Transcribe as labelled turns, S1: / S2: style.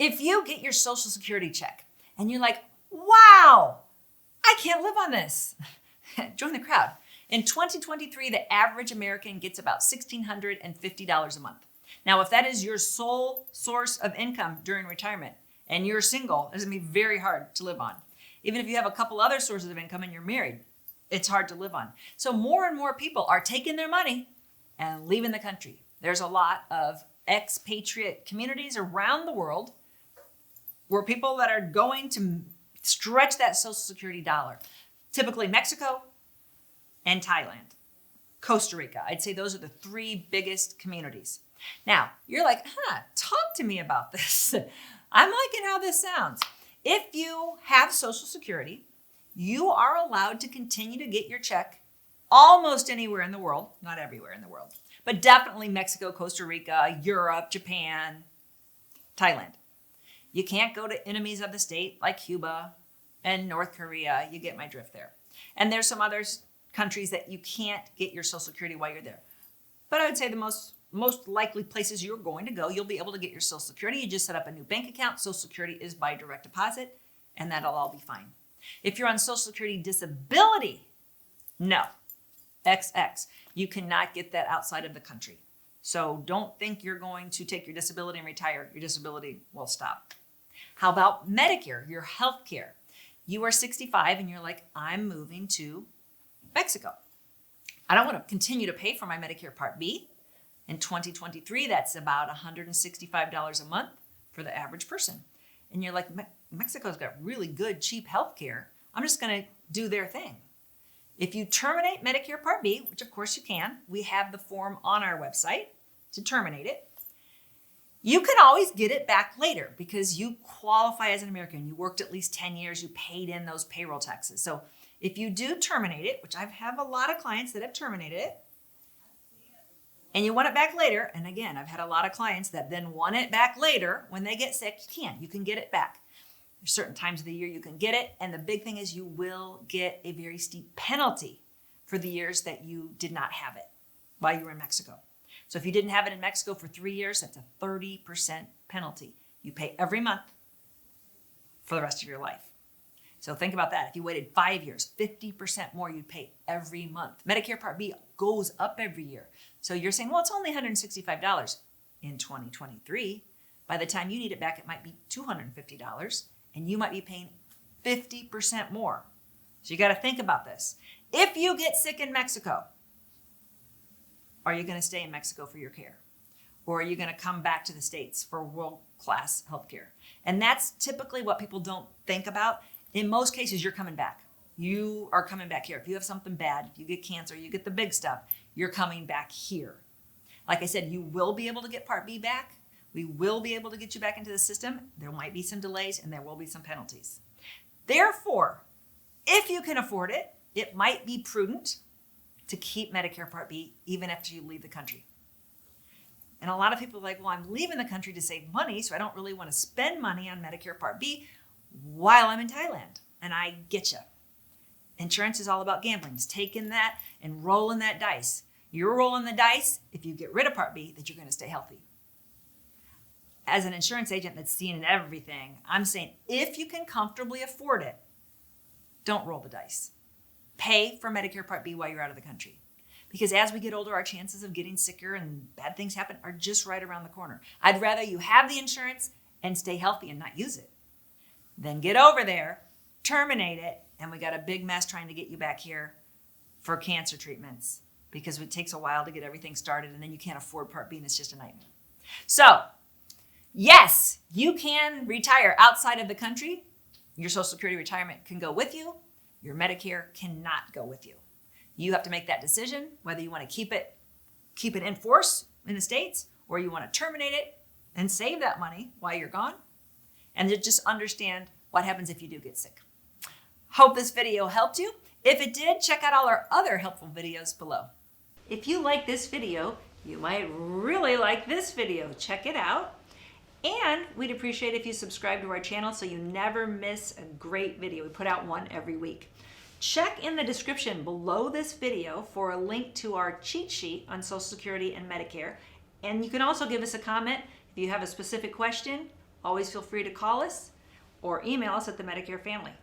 S1: If you get your Social Security check and you're like, wow, I can't live on this, join the crowd. In 2023, the average American gets about $1,650 a month. Now, if that is your sole source of income during retirement and you're single, it's gonna be very hard to live on. Even if you have a couple other sources of income and you're married, it's hard to live on. So more and more people are taking their money and leaving the country. There's a lot of expatriate communities around the world where people that are going to stretch that Social Security dollar. Typically Mexico and Thailand, Costa Rica. I'd say those are the three biggest communities. Now, you're like, talk to me about this. I'm liking how this sounds. If you have Social Security, you are allowed to continue to get your check almost anywhere in the world, not everywhere in the world, but definitely Mexico, Costa Rica, Europe, Japan, Thailand. You can't go to enemies of the state like Cuba and North Korea. You get my drift there. And there's some other countries that you can't get your Social Security while you're there. But I would say the most likely places you're going to go, you'll be able to get your Social Security. You just set up a new bank account. Social Security is by direct deposit, and that'll all be fine. If you're on Social Security disability, no, XX. You cannot get that outside of the country. So don't think you're going to take your disability and retire. Your disability will stop. How about Medicare, your health care? You are 65 and you're like, I'm moving to Mexico. I don't want to continue to pay for my Medicare Part B. In 2023, that's about $165 a month for the average person. And you're like, Mexico's got really good, cheap health care. I'm just going to do their thing. If you terminate Medicare Part B, which of course you can, we have the form on our website to terminate it. You can always get it back later because you qualify as an American. You worked at least 10 years, you paid in those payroll taxes. So if you do terminate it, which I have a lot of clients that have terminated it, and you want it back later, and again, I've had a lot of clients that then want it back later when they get sick, you can get it back. There's certain times of the year you can get it, and the big thing is you will get a very steep penalty for the years that you did not have it while you were in Mexico. So if you didn't have it in Mexico for 3 years, that's a 30% penalty. You pay every month for the rest of your life. So think about that. If you waited 5 years, 50% more you'd pay every month. Medicare Part B goes up every year. So you're saying, well, it's only $165 in 2023. By the time you need it back, it might be $250, and you might be paying 50% more. So you got to think about this. If you get sick in Mexico, are you going to stay in Mexico for your care? Or are you going to come back to the States for world-class healthcare? And that's typically what people don't think about. In most cases, you're coming back. You are coming back here. If you have something bad, if you get cancer, you get the big stuff, you're coming back here. Like I said, you will be able to get Part B back. We will be able to get you back into the system. There might be some delays and there will be some penalties. Therefore, if you can afford it, it might be prudent to keep Medicare Part B even after you leave the country. And a lot of people are like, well, I'm leaving the country to save money, so I don't really want to spend money on Medicare Part B while I'm in Thailand. And I get you. Insurance is all about gambling. It's taking that and rolling that dice. You're rolling the dice, if you get rid of Part B, that you're going to stay healthy. As an insurance agent that's seen everything, I'm saying if you can comfortably afford it, don't roll the dice. Pay for Medicare Part B while you're out of the country. Because as we get older, our chances of getting sicker and bad things happen are just right around the corner. I'd rather you have the insurance and stay healthy and not use it than get over there, terminate it, and we got a big mess trying to get you back here for cancer treatments because it takes a while to get everything started and then you can't afford Part B and it's just a nightmare. So, yes, you can retire outside of the country. Your Social Security retirement can go with you. Your Medicare cannot go with you. You have to make that decision whether you want to keep it in force in the States or you want to terminate it and save that money while you're gone and to just understand what happens if you do get sick. Hope this video helped you. If it did, check out all our other helpful videos below. If you like this video, you might really like this video. Check it out. And we'd appreciate if you subscribe to our channel so you never miss a great video. We put out one every week. Check in the description below this video for a link to our cheat sheet on Social Security and Medicare. And you can also give us a comment if you have a specific question always feel free to call us or email us at the Medicare Family.